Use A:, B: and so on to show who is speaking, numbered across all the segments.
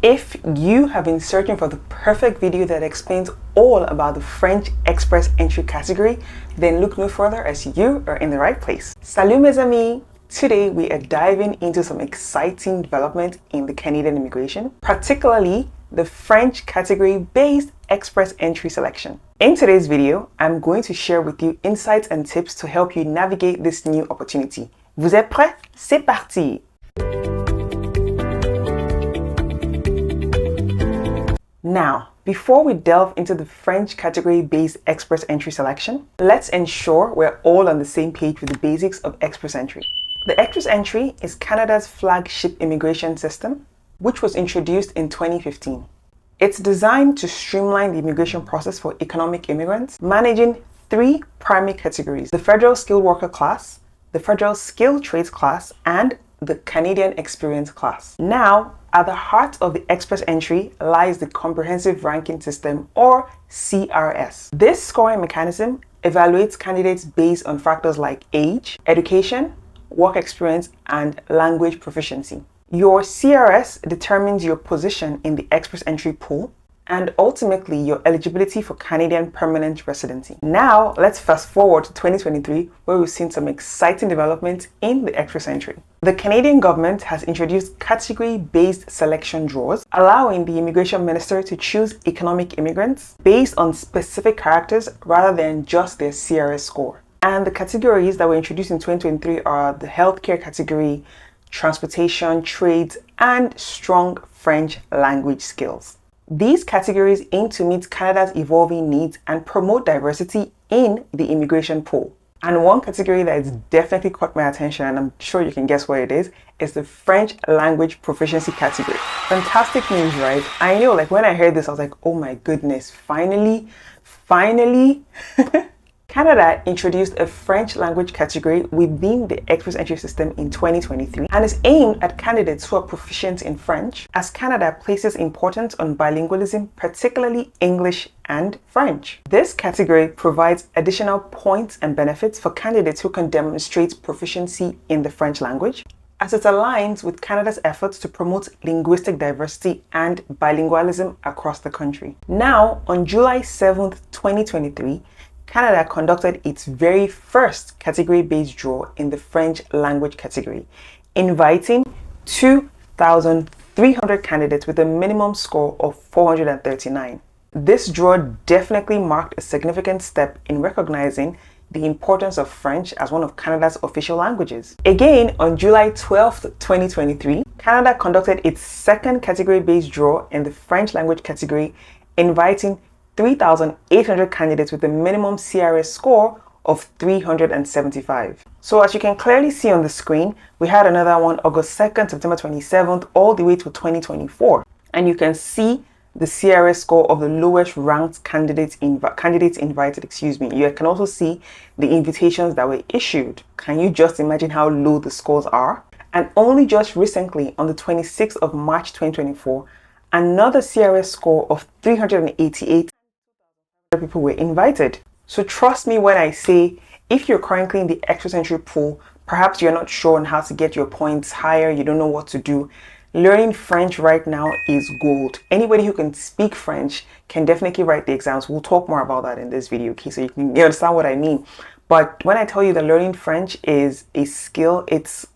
A: If you have been searching for the perfect video that explains all about the French Express Entry category, then look no further as you are in the right place. Salut mes amis! Today we are diving into some exciting development in the Canadian immigration, particularly the French category-based Express Entry selection. In today's video, I'm going to share with you insights and tips to help you navigate this new opportunity. Vous êtes prêts? C'est parti! Now, before we delve into the French category-based Express Entry selection, let's ensure we're all on the same page with the basics of Express Entry. The Express Entry is Canada's flagship immigration system, which was introduced in 2015. It's designed to streamline the immigration process for economic immigrants, managing three primary categories: the Federal Skilled Worker class, the Federal Skilled Trades class, and the Canadian Experience class. Now, at the heart of the Express Entry lies the Comprehensive Ranking System, or CRS. This scoring mechanism evaluates candidates based on factors like age, education, work experience, and language proficiency. Your CRS determines your position in the Express Entry pool and ultimately your eligibility for Canadian permanent residency. Now, let's fast forward to 2023, where we've seen some exciting developments in the Express Entry. The Canadian government has introduced category-based selection draws, allowing the immigration minister to choose economic immigrants based on specific characters rather than just their CRS score. And the categories that were introduced in 2023 are the healthcare category, transportation, trades, and strong French language skills. These categories aim to meet Canada's evolving needs and promote diversity in the immigration pool. And one category that has definitely caught my attention, and I'm sure you can guess what it is the French language proficiency category. Fantastic news, right? I know, like when I heard this, I was like, oh my goodness, finally. Canada introduced a French language category within the Express Entry system in 2023 and is aimed at candidates who are proficient in French, as Canada places importance on bilingualism, particularly English and French. This category provides additional points and benefits for candidates who can demonstrate proficiency in the French language, as it aligns with Canada's efforts to promote linguistic diversity and bilingualism across the country. Now, on July 7th, 2023, Canada conducted its very first category-based draw in the French language category, inviting 2,300 candidates with a minimum score of 439. This draw definitely marked a significant step in recognizing the importance of French as one of Canada's official languages. Again, on July 12th, 2023, Canada conducted its second category-based draw in the French language category, inviting 3,800 candidates with a minimum CRS score of 375. So as you can clearly see on the screen, we had another one August 2nd, September 27th, all the way to 2024. And you can see the CRS score of the lowest ranked candidates invited. You can also see the invitations that were issued. Can you just imagine how low the scores are? And only just recently, on the 26th of March 2024, another CRS score of 388 people were invited. So trust me when I say, if you're currently in the Express Entry pool, perhaps you're not sure on how to get your points higher, you don't know what to do, learning French right now is gold. Anybody who can speak French can definitely write the exams. We'll talk more about that in this video, okay, so you understand what I mean. But when I tell you that learning French is a skill, it's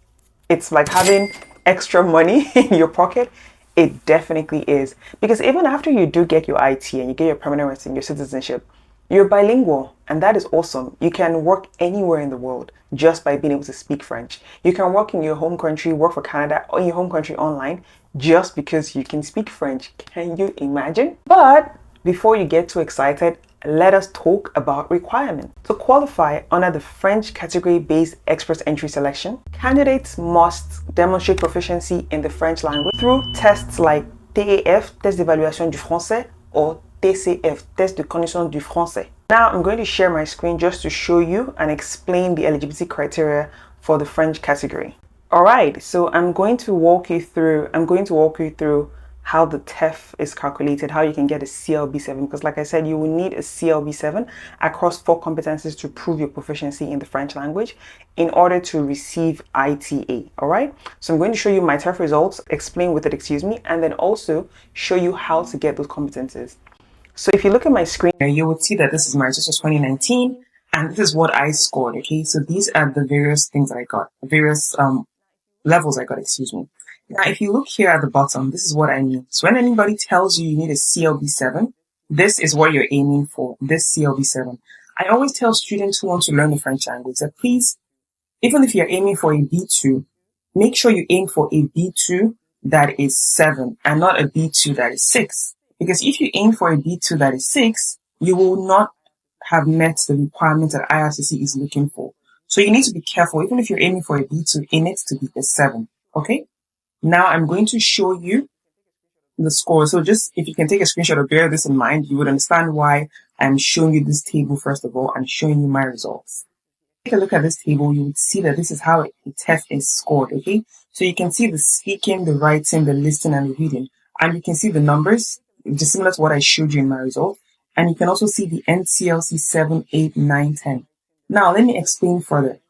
A: like having extra money in your pocket. It definitely is. Because even after you do get your IT and you get your permanent residence, your citizenship, you're bilingual, and that is awesome. You can work anywhere in the world just by being able to speak French. You can work in your home country, work for Canada, or in your home country online just because you can speak French. Can you imagine? But before you get too excited, let us talk about requirements. To qualify under the French category-based Express Entry selection, candidates must demonstrate proficiency in the French language through tests like TEF, Test d'évaluation du français, or TCF, Test de connaissance du français. Now I'm going to share my screen just to show you and explain the eligibility criteria for the French category. Alright, so I'm going to walk you through how the TEF is calculated, how you can get a CLB7, because like I said, you will need a CLB7 across 4 competencies to prove your proficiency in the French language in order to receive ITA, all right? So I'm going to show you my TEF results, explain with it, excuse me, and then also show you how to get those competencies. So if you look at my screen, you would see that this is my result for 2019, and this is what I scored, okay? So these are the various things that I got, various levels I got, excuse me. Now, if you look here at the bottom, this is what I mean. So when anybody tells you you need a CLB7, this is what you're aiming for, this CLB7. I always tell students who want to learn the French language that please, even if you're aiming for a B2, make sure you aim for a B2 that is 7 and not a B2 that is 6. Because if you aim for a B2 that is 6, you will not have met the requirement that IRCC is looking for. So you need to be careful. Even if you're aiming for a B2, it needs to be a 7. Okay? Now I'm going to show you the score. So just if you can take a screenshot or bear this in mind, you would understand why I'm showing you this table first of all and showing you my results. Take a look at this table, you would see that this is how the test is scored, okay? So you can see the speaking, the writing, the listening, and the reading. And you can see the numbers, just similar to what I showed you in my result. And you can also see the NCLC 7, 8, 9, 10. Now, let me explain further.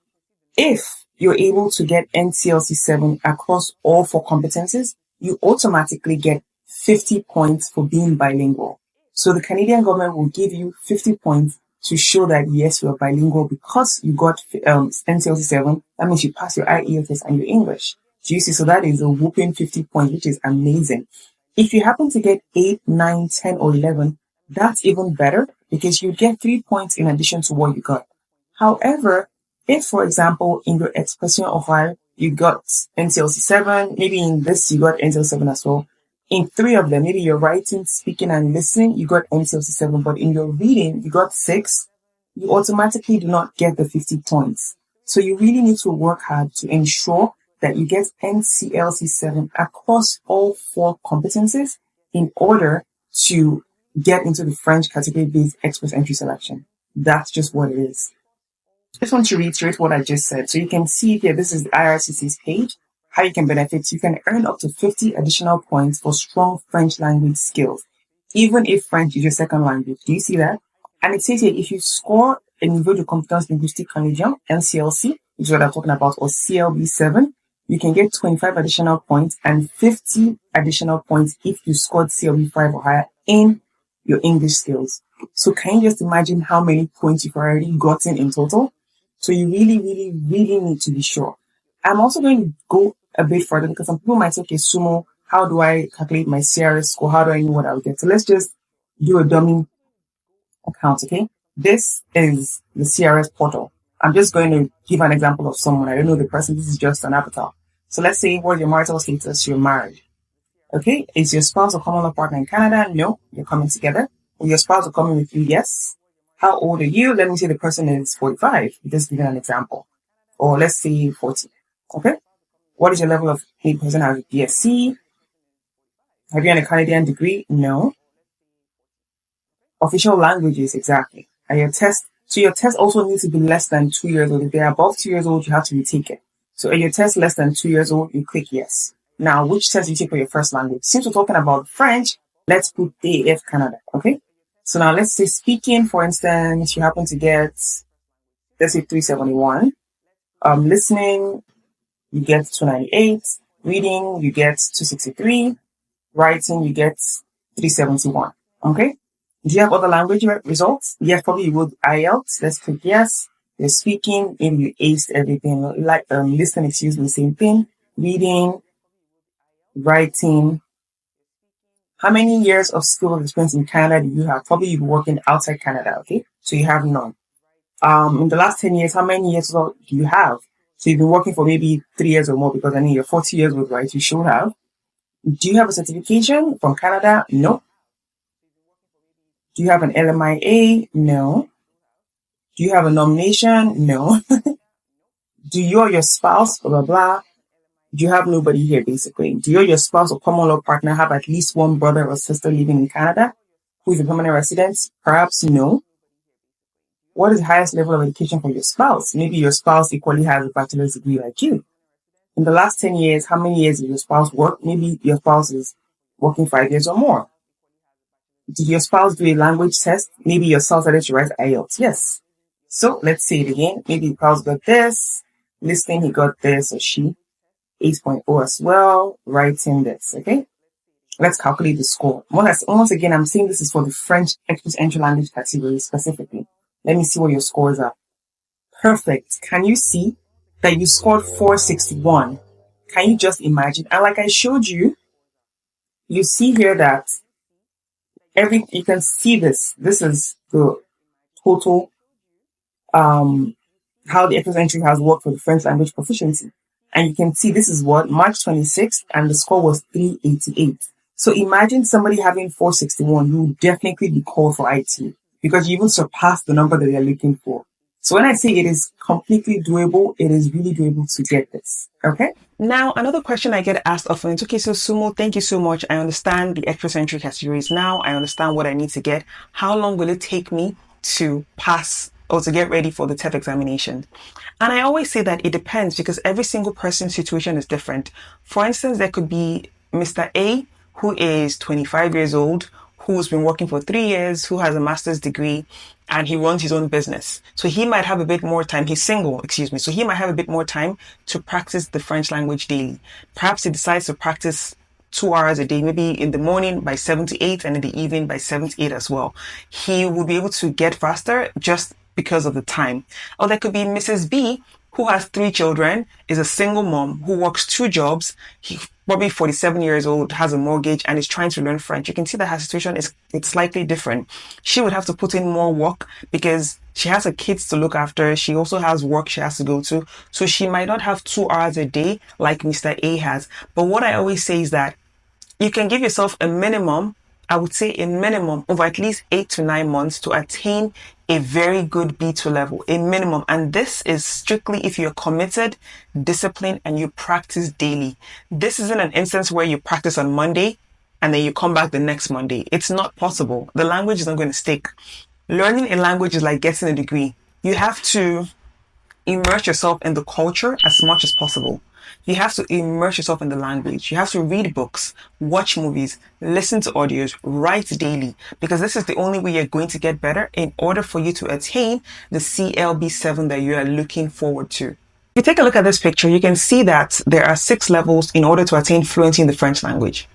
A: If you're able to get NCLC 7 across all 4 competencies, you automatically get 50 points for being bilingual. So the Canadian government will give you 50 points to show that, yes, you're bilingual because you got NCLC 7. That means you pass your IELTS and your English. Do you see? So that is a whooping 50 points, which is amazing. If you happen to get 8, 9, 10, or 11, that's even better because you get 3 points in addition to what you got. However, if, for example, in your expression oral, you got NCLC 7, maybe in this you got NCLC 7 as well. In 3 of them, maybe your writing, speaking, and listening, you got NCLC 7, but in your reading, you got 6, you automatically do not get the 50 points. So you really need to work hard to ensure that you get NCLC 7 across all 4 competencies in order to get into the French category-based express entry selection. That's just what it is. I just want to reiterate what I just said. So you can see here, this is the IRCC's page, how you can benefit. You can earn up to 50 additional points for strong French language skills, even if French is your second language. Do you see that? And it says here, if you score a Niveau de Compétence Linguistique Canadien, NCLC, which is what I'm talking about, or CLB7, you can get 25 additional points and 50 additional points if you scored CLB5 or higher in your English skills. So can you just imagine how many points you've already gotten in total? So you really, really, really need to be sure. I'm also going to go a bit further because some people might say, okay, Sumo, how do I calculate my CRS score? How do I know what I'll get? So let's just do a dummy account, okay? This is the CRS portal. I'm just going to give an example of someone. I don't know the person. This is just an avatar. So let's say what's your marital status? You're married. Okay. Is your spouse or common law partner in Canada? No. You're coming together. Will your spouse will coming with you? Yes. How old are you? Let me say the person is 45. Just giving an example. Or let's say 40. Okay. What is your level of the person has a BSc? Have you had a Canadian degree? No. Official languages, exactly. And your test, so your test also needs to be less than 2 years old. If they're above 2 years old, you have to retake it. So are your test less than 2 years old, you click yes. Now, which test do you take for your first language? Since we're talking about French, let's put AF Canada, okay? So now let's say speaking, for instance, you happen to get, let's say 371. Listening, you get 298. Reading, you get 263. Writing, you get 371. Okay? Do you have other language results? Yes, probably you would. IELTS, let's click yes. You're speaking, maybe you aced everything. Like listening, excuse me, same thing. Reading, writing. How many years of skill experience in Canada do you have? Probably you've been working outside Canada, okay? So you have none. In the last 10 years, how many years do you have? So you've been working for maybe 3 years or more because I mean you're 40 years old, right? You should have. Do you have a certification from Canada? No. Do you have an LMIA? No. Do you have a nomination? No. Do you or your spouse, blah, blah, blah? Do you have nobody here, basically? Do you or your spouse or common law partner have at least one brother or sister living in Canada who is a permanent resident? Perhaps no. What is the highest level of education for your spouse? Maybe your spouse equally has a bachelor's degree like you. In the last 10 years, how many years did your spouse work? Maybe your spouse is working 5 years or more. Did your spouse do a language test? Maybe your spouse started to write IELTS. Yes. So let's say it again. Maybe your spouse got this. Listening, he got this, or she. 8.0 as well. Writing this, okay? Let's calculate the score. Once again, I'm saying this is for the French Express Entry Language category specifically. Let me see what your scores are. Perfect. Can you see that you scored 461? Can you just imagine? And like I showed you, you see here that you can see this. This is the total, how the Express Entry has worked for the French language proficiency. And you can see this is what, March 26th, and the score was 388. So imagine somebody having 461, you would definitely be called for IT because you even surpassed the number that they're looking for. So when I say it is completely doable, it is really doable to get this. Okay? Now, another question I get asked often is, okay, so Sumo, thank you so much. I understand the Express Entry categories now. I understand what I need to get. How long will it take me to pass or to get ready for the TEF examination? And I always say that it depends because every single person's situation is different. For instance, there could be Mr. A, who is 25 years old, who's been working for 3 years, who has a master's degree, and he runs his own business. So he might have a bit more time. He's single, So he might have a bit more time to practice the French language daily. Perhaps he decides to practice 2 hours a day, maybe in the morning by 7 to 8 and in the evening by 7 to 8 as well. He will be able to get faster just because of the time. Or there could be Mrs. B, who has 3 children, is a single mom who works 2 jobs. He's probably 47 years old, has a mortgage, and is trying to learn French. You can see that her situation it's slightly different. She would have to put in more work because she has her kids to look after. She also has work she has to go to. So she might not have 2 hours a day like Mr. A has. But what I always say is that you can give yourself a minimum, I would say a minimum of at least 8 to 9 months to attain a very good B2 level, a minimum. And this is strictly if you're committed, disciplined, and you practice daily. This isn't an instance where you practice on Monday and then you come back the next Monday. It's not possible. The language is not going to stick. Learning a language is like getting a degree. You have to immerse yourself in the culture as much as possible. You have to immerse yourself in the language. You have to read books, watch movies, listen to audios, write daily, because this is the only way you're going to get better in order for you to attain the CLB7 that you are looking forward to. If you take a look at this picture, you can see that there are 6 levels in order to attain fluency in the French language.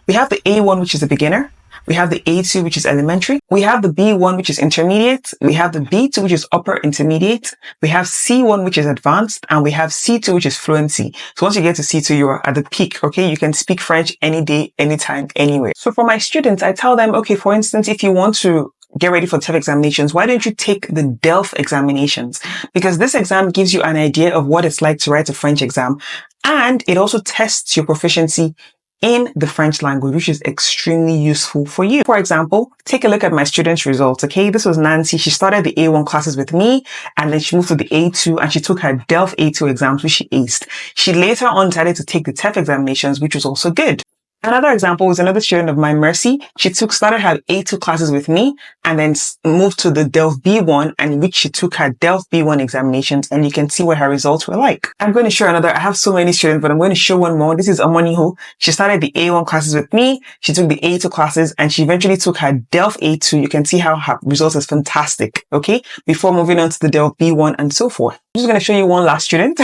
A: We have the A1, which is a beginner. We have the A2, which is elementary. We have the B1, which is intermediate. We have the B2, which is upper intermediate. We have C1, which is advanced. And we have C2, which is fluency. So once you get to C2, you're at the peak, okay? You can speak French any day, anytime, anywhere. So for my students, I tell them, okay, for instance, if you want to get ready for TEF examinations, why don't you take the DELF examinations? Because this exam gives you an idea of what it's like to write a French exam. And it also tests your proficiency in the French language, which is extremely useful for you. For example, take a look at my students' results, okay? This was Nancy. She started the A1 classes with me, and then she moved to the A2, and she took her DELF A2 exams, which she aced. She later on decided to take the TEF examinations, which was also good. Another example was another student of mine, Mercy. She started her A2 classes with me and then moved to the DELF B1, and which she took her DELF B1 examinations, and you can see what her results were like. I'm going to show another. I have so many students, but I'm going to show one more. This is Amoniho. She started the A1 classes with me. She took the A2 classes and she eventually took her DELF A2. You can see how her results is fantastic, okay? Before moving on to the DELF B1 and so forth. I'm just going to show you one last student.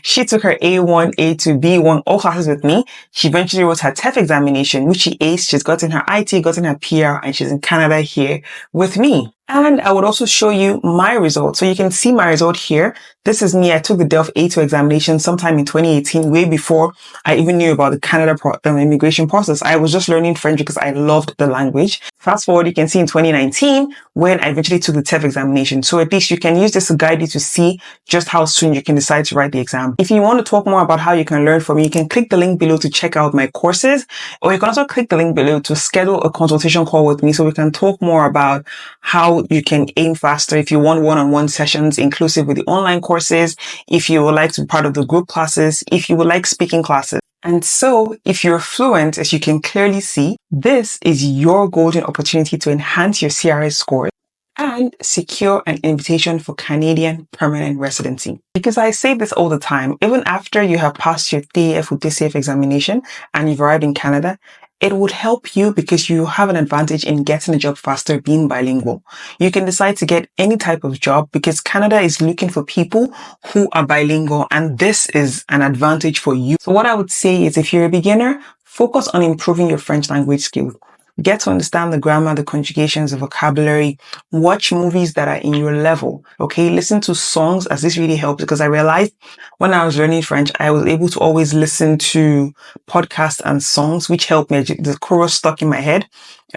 A: She took her A1, A2, B1, all classes with me. She eventually wrote her TEF examination, which she aced. She's gotten her IT, gotten her PR, and she's in Canada here with me. And I would also show you my results. So you can see my result here. This is me. I took the DELF A2 examination sometime in 2018, way before I even knew about the Canada immigration process. I was just learning French because I loved the language. Fast forward, you can see in 2019 when I eventually took the TEF examination. So at least you can use this to guide you to see just how soon you can decide to write the exam. If you want to talk more about how you can learn from me, you can click the link below to check out my courses, or you can also click the link below to schedule a consultation call with me so we can talk more about how you can aim faster. If you want one-on-one sessions inclusive with the online courses, if you would like to be part of the group classes, if you would like speaking classes. And so if you're fluent, as you can clearly see, this is your golden opportunity to enhance your CRS score and secure an invitation for Canadian permanent residency. Because I say this all the time, even after you have passed your TAF or TCF examination and you've arrived in Canada, it would help you because you have an advantage in getting a job faster being bilingual. You can decide to get any type of job because Canada is looking for people who are bilingual, and this is an advantage for you. So what I would say is, if you're a beginner, focus on improving your French language skills. Get to understand the grammar, the conjugations, the vocabulary. Watch movies that are in your level. Okay, listen to songs, as this really helps, because I realized when I was learning French, I was able to always listen to podcasts and songs, which helped me. The chorus stuck in my head,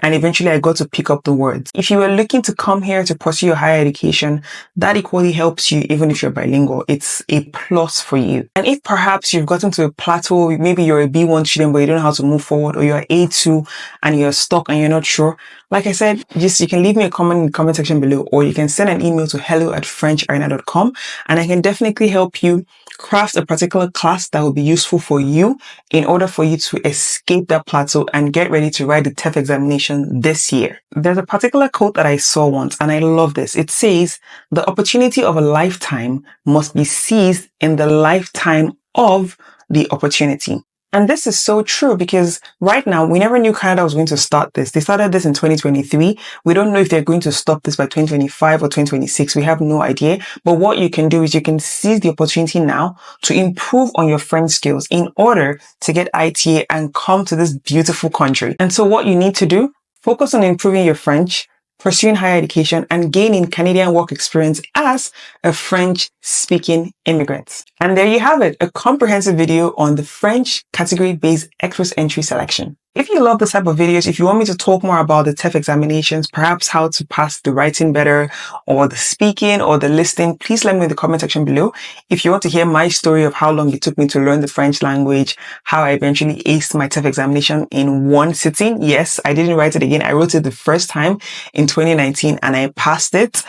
A: and eventually I got to pick up the words. If you are looking to come here to pursue your higher education, that equally helps you even if you're bilingual. It's a plus for you. And if perhaps you've gotten to a plateau, maybe you're a B1 student but you don't know how to move forward, or you're A2 and you're stuck and you're not sure, like I said, you can leave me a comment in the comment section below, or you can send an email to hello@FrenchArena.com, and I can definitely help you craft a particular class that will be useful for you in order for you to escape that plateau and get ready to write the TEF examination this year. There's a particular quote that I saw once, and I love this. It says, "The opportunity of a lifetime must be seized in the lifetime of the opportunity." And this is so true because right now, we never knew Canada was going to start this. They started this in 2023. We don't know if they're going to stop this by 2025 or 2026. We have no idea. But what you can do is you can seize the opportunity now to improve on your French skills in order to get ITA and come to this beautiful country. And so what you need to do, focus on improving your French, pursuing higher education, and gaining Canadian work experience as a French-speaking immigrant. And there you have it, a comprehensive video on the French category-based express entry selection. If you love this type of videos, if you want me to talk more about the TEF examinations, perhaps how to pass the writing better, or the speaking, or the listening, please let me know in the comment section below. If you want to hear my story of how long it took me to learn the French language, how I eventually aced my TEF examination in one sitting. Yes, I didn't write it again. I wrote it the first time in 2019 and I passed it.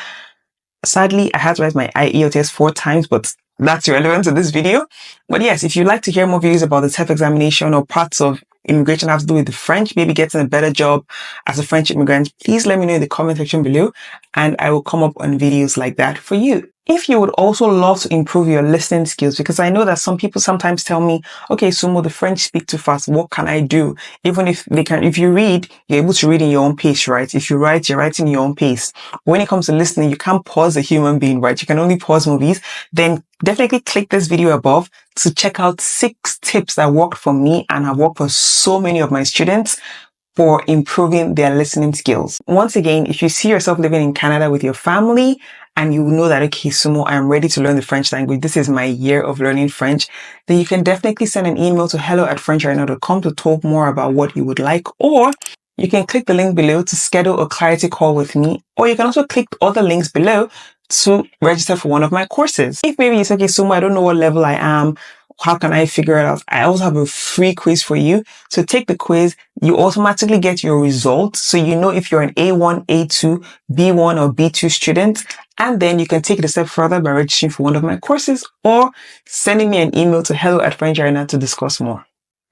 A: Sadly, I had to write my IELTS 4 times, but that's irrelevant to this video. But yes, if you'd like to hear more videos about the TEF examination or parts of immigration have to do with the French, maybe getting a better job as a French immigrant, please let me know in the comment section below and I will come up on videos like that for you. If you would also love to improve your listening skills, because I know that some people sometimes tell me, okay, Sumo, the French speak too fast. What can I do? Even if if you read, you're able to read in your own pace, right? If you write, you're writing your own pace. When it comes to listening, you can't pause a human being, right? You can only pause movies. Then definitely click this video above to check out 6 tips that worked for me and have worked for so many of my students for improving their listening skills. Once again, if you see yourself living in Canada with your family and you know that, okay, Sumo, I'm ready to learn the French language, this is my year of learning French, then you can definitely send an email to hello@FrenchArena.com to talk more about what you would like, or you can click the link below to schedule a clarity call with me, or you can also click other links below to register for one of my courses. If maybe it's okay, Sumo, I don't know what level I am, how can I figure it out? I also have a free quiz for you. So take the quiz. You automatically get your results. So you know if you're an A1, A2, B1 or B2 student. And then you can take it a step further by registering for one of my courses or sending me an email to hello@FrenchArena to discuss more.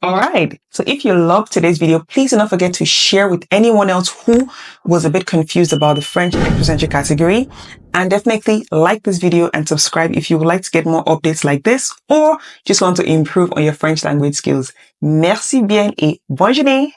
A: Alright, so if you loved today's video, please do not forget to share with anyone else who was a bit confused about the French express entry category. And definitely like this video and subscribe if you would like to get more updates like this or just want to improve on your French language skills. Merci bien et bonne journée!